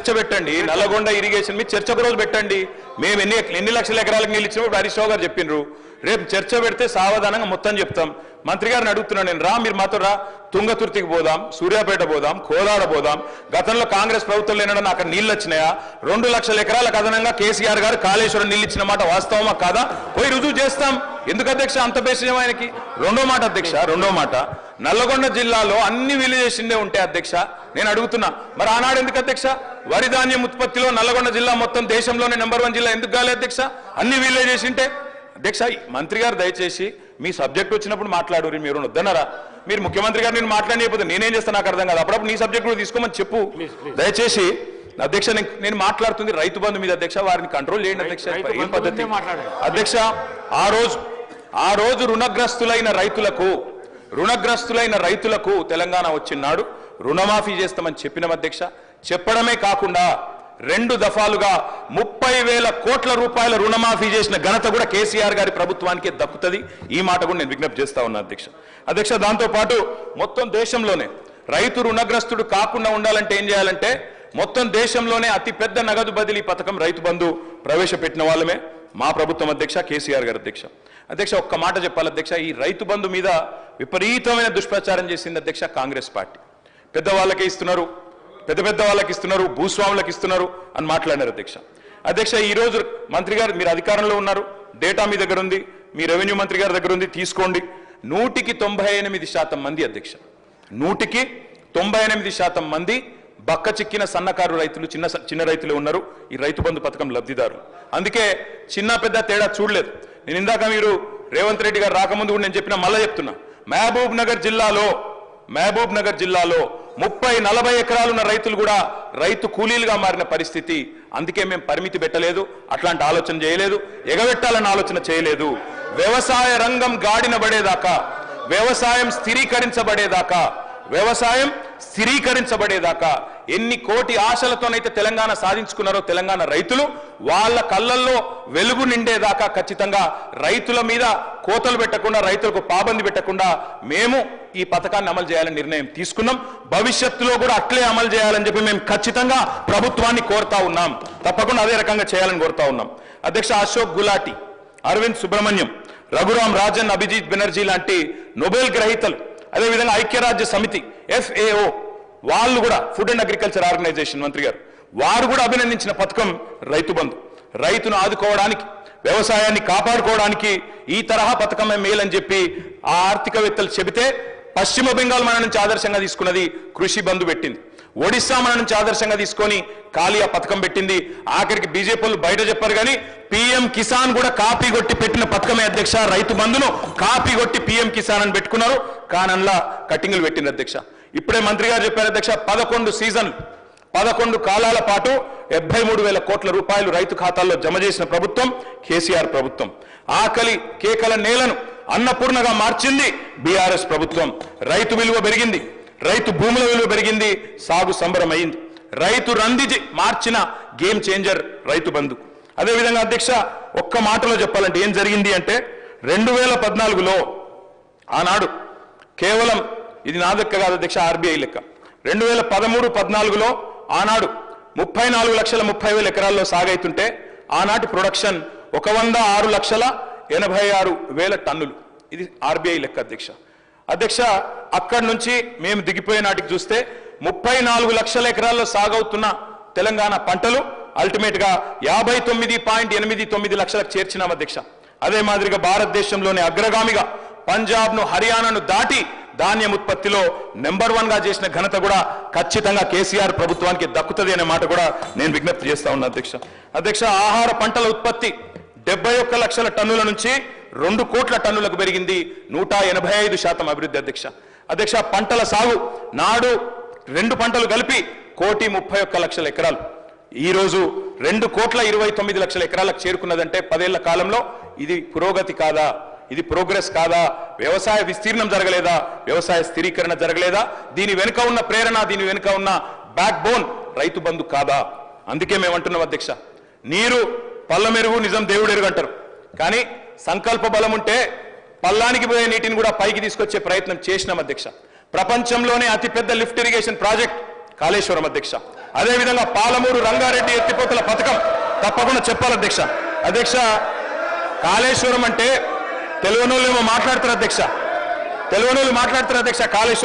చర్చ పెట్టండి. నల్లగొండ ఇరిగేషన్ మీద చర్చ ఒక రోజు పెట్టండి. మేము ఎన్ని లక్షల ఎకరాలకు నీళ్ళు ఇచ్చినప్పుడు హరీష్ రావు గారు చెప్పిండ్రు. రేపు చర్చ పెడితే సావధానంగా మొత్తం చెప్తాం. మంత్రి గారిని అడుగుతున్నాను నేను, మీరు మాతో తుంగతుర్తికి పోదాం, సూర్యాపేట పోదాం, కోదాడ పోదాం. గతంలో కాంగ్రెస్ ప్రభుత్వం లేనడని అక్కడ నీళ్ళు వచ్చినాయా? 2 లక్షల ఎకరాలకు అదనంగా కేసీఆర్ గారు కాళేశ్వరం నీళ్ళు ఇచ్చిన మాట వాస్తవమా కాదా? పోయి రుజువు చేస్తాం. ఎందుకు అధ్యక్ష అంత బేసిజం ఆయనకి? రెండో మాట నల్లగొండ జిల్లాలో అన్ని విలేజెసిండే ఉంటాయి అధ్యక్ష. నేను అడుగుతున్నా, మరి ఆనాడు ఎందుకు అధ్యక్ష వరి ధాన్యం ఉత్పత్తిలో నల్లగొండ జిల్లా మొత్తం దేశంలోనే నెంబర్ 1 జిల్లా ఎందుకు కాలేదు అధ్యక్ష? అన్ని విలేజెస్ ఉంటే అధ్యక్ష. మంత్రి గారు దయచేసి మీ సబ్జెక్ట్ వచ్చినప్పుడు మాట్లాడు. మీరు వద్దన్నారా? మీరు ముఖ్యమంత్రి గారు నేను మాట్లాడలేకపోతే నేనేం చేస్తాను నాకు అర్థం కాదు. అప్పుడప్పుడు నీ సబ్జెక్ట్ కూడా తీసుకోమని చెప్పు దయచేసి. అధ్యక్ష నేను మాట్లాడుతుంది రైతు బంధు మీద అధ్యక్ష. వారిని కంట్రోల్ చేయండి అధ్యక్ష. ఏం పద్ధతి అధ్యక్ష? ఆ రోజు రుణగ్రస్తులైన రైతులకు తెలంగాణ వచ్చినాడు రుణమాఫీ చేస్తామని చెప్పిన అధ్యక్ష. చెప్పడమే కాకుండా 2 దఫాలుగా 30,000 కోట్ల రూపాయల రుణమాఫీ చేసిన ఘనత కూడా కేసీఆర్ గారి ప్రభుత్వానికి దక్కుతుంది. ఈ మాట కూడా నేను విజ్ఞప్తి చేస్తా ఉన్నా అధ్యక్ష. దాంతోపాటు మొత్తం దేశంలోనే రైతు రుణగ్రస్తుడు కాకుండా ఉండాలంటే ఏం చేయాలంటే, మొత్తం దేశంలోనే అతిపెద్ద నగదు బదిలీ పథకం రైతు బంధు ప్రవేశపెట్టిన వాళ్ళమే మా ప్రభుత్వం అధ్యక్ష, కేసీఆర్ గారు అధ్యక్ష. ఒక్క మాట చెప్పాలి అధ్యక్ష, ఈ రైతు బంధు మీద విపరీతమైన దుష్ప్రచారం చేసింది అధ్యక్ష కాంగ్రెస్ పార్టీ. పెద్ద వాళ్ళకి ఇస్తున్నారు, భూస్వాములకు ఇస్తున్నారు అని మాట్లాడారు అధ్యక్ష. ఈ రోజు మంత్రి గారు మీరు అధికారంలో ఉన్నారు, డేటా మీ దగ్గర ఉంది, మీ రెవెన్యూ మంత్రి గారి దగ్గర ఉంది, తీసుకోండి. 100% మంది అధ్యక్ష, 198% మంది బక్క చిక్కిన సన్నకారు రైతులు, చిన్న రైతులే ఉన్నారు ఈ రైతు బంధు పథకం లబ్ధిదారులు. అందుకే చిన్న పెద్ద తేడా చూడలేదు. నేను ఇందాక మీరు రేవంత్ రెడ్డి గారు రాకముందు కూడా నేను చెప్పిన, మళ్ళీ చెప్తున్నా, మహబూబ్ నగర్ జిల్లాలో 30-40 ఎకరాలున్న రైతులు కూడా రైతు కూలీలుగా మారిన పరిస్థితి. అందుకే మేము పరిమితి పెట్టలేదు, అట్లాంటి ఆలోచన చేయలేదు, ఎగబెట్టాలని ఆలోచన చేయలేదు. వ్యవసాయ రంగం గాడిన పడేదాకా, వ్యవసాయం స్థిరీకరించబడేదాకా ఎన్ని కోటి ఆశలతోనైతే తెలంగాణ సాధించుకున్నారో తెలంగాణ రైతులు, వాళ్ళ కళ్ళల్లో వెలుగు నిండేదాకా ఖచ్చితంగా రైతుల మీద కోతలు పెట్టకుండా, రైతులకు పాబంది పెట్టకుండా మేము ఈ పథకాన్ని అమలు చేయాలని నిర్ణయం తీసుకున్నాం. భవిష్యత్తులో కూడా అట్లే అమలు చేయాలని చెప్పి మేము ఖచ్చితంగా ప్రభుత్వాన్ని కోరుతా ఉన్నాం. తప్పకుండా అదే రకంగా చేయాలని కోరుతా ఉన్నాం అధ్యక్ష. అశోక్ గులాటి, అరవింద్ సుబ్రహ్మణ్యం, రఘురామ్ రాజన్, అభిజిత్ బెనర్జీ లాంటి నోబెల్ గ్రహీతలు, అదేవిధంగా ఐక్యరాజ్య సమితి FAO వాళ్ళు కూడా, ఫుడ్ అండ్ అగ్రికల్చర్ ఆర్గనైజేషన్ మంత్రి గారు, వారు కూడా అభినందించిన పథకం రైతు బంధు. రైతును ఆదుకోవడానికి, వ్యవసాయాన్ని కాపాడుకోవడానికి ఈ తరహా పథకమే మేలని చెప్పి ఆ ఆర్థికవేత్తలు చెబితే, పశ్చిమ బెంగాల్ మన నుంచి ఆదర్శంగా తీసుకున్నది కృషి బంధు పెట్టింది. ఒడిశా మన నుంచి ఆదర్శంగా తీసుకొని కాలియా పథకం పెట్టింది. ఆఖరికి బీజేపీలు బయట చెప్పారు కానీ PM కిసాన్ కూడా కాపీ కొట్టి పెట్టిన పథకమే అధ్యక్ష. రైతు బంధును కాపీ కొట్టి PM కిసాన్ అని పెట్టుకున్నారు, కానల్లా కట్టింగులు పెట్టింది అధ్యక్ష. ఇప్పుడే మంత్రి గారు చెప్పారు అధ్యక్ష, 11 సీజన్లు 11 కాలాల పాటు 73,000 కోట్ల రూపాయలు రైతు ఖాతాల్లో జమ చేసిన ప్రభుత్వం కేసీఆర్ ప్రభుత్వం. ఆకలి కేకల నేలను అన్నపూర్ణగా మార్చింది BRS ప్రభుత్వం. రైతు విలువ పెరిగింది, రైతు భూముల విలువ పెరిగింది, సాగు సంబరం అయింది. రైతు రంది మార్చిన గేమ్ చేంజర్ రైతు బంధు. అదేవిధంగా అధ్యక్ష, ఒక్క మాటలో చెప్పాలంటే ఏం జరిగింది అంటే, 2014లో ఆనాడు కేవలం, ఇది నా లెక్క కాదు అధ్యక్ష, RBI లెక్క, 2013-14లో ఆనాడు 34,30,000 ఎకరాల్లో సాగైతుంటే ఆనాటి ప్రొడక్షన్ 106,86,000 టన్నులు. ఇది RBI లెక్క అధ్యక్ష. అక్కడి నుంచి మేము దిగిపోయే నాటికి చూస్తే 34 లక్షల ఎకరాల్లో సాగవుతున్న తెలంగాణ పంటలు అల్టిమేట్ గా 59.89 లక్షలకు చేర్చినాం అధ్యక్ష. అదే మాదిరిగా భారతదేశంలోనే అగ్రగామిగా పంజాబ్ను, హర్యానాను దాటి ధాన్యం ఉత్పత్తిలో నెంబర్ 1గా చేసిన ఘనత కూడా ఖచ్చితంగా కేసీఆర్ ప్రభుత్వానికి దక్కుతుంది అనే మాట కూడా నేను విజ్ఞప్తి చేస్తా ఉన్నా అధ్యక్ష. ఆహార పంటల ఉత్పత్తి 71 లక్షల టన్నుల నుంచి 2 కోట్ల టన్నులకు పెరిగింది, 185% అభివృద్ధి అధ్యక్ష. పంటల సాగు నాడు 2 పంటలు కలిపి 1,31,00,000 ఎకరాలు ఈ రోజు 2,29,00,000 ఎకరాలకు చేరుకున్నదంటే 10 ఏళ్ల కాలంలో ఇది పురోగతి కాదా? ఇది ప్రోగ్రెస్ కాదా? వ్యవసాయ విస్తీర్ణం జరగలేదా? వ్యవసాయ స్థిరీకరణ జరగలేదా? దీని వెనుక ఉన్న ప్రేరణ, దీని వెనుక ఉన్న బ్యాక్ బోన్ రైతు బంధు కాదా? అందుకే మేము అంటున్నాం అధ్యక్ష, నీరు పల్ల మెరుగు నిజం దేవుడు ఎరుగు అంటారు, కానీ సంకల్ప బలం ఉంటే పల్లానికి పోయే నీటిని కూడా పైకి తీసుకొచ్చే ప్రయత్నం చేసినాం అధ్యక్ష. ప్రపంచంలోనే అతిపెద్ద లిఫ్ట్ ఇరిగేషన్ ప్రాజెక్ట్ కాళేశ్వరం అధ్యక్ష. అదేవిధంగా పాలమూరు రంగారెడ్డి ఎత్తిపోతల పథకం తప్పకుండా చెప్పాలి అధ్యక్ష. అధ్యక్ష, కాళేశ్వరం అంటే తెలియనోళ్ళు ఏమో మాట్లాడతారు అధ్యక్ష, తెలియనోళ్ళు మాట్లాడతారు అధ్యక్ష. కాళేశ్వరం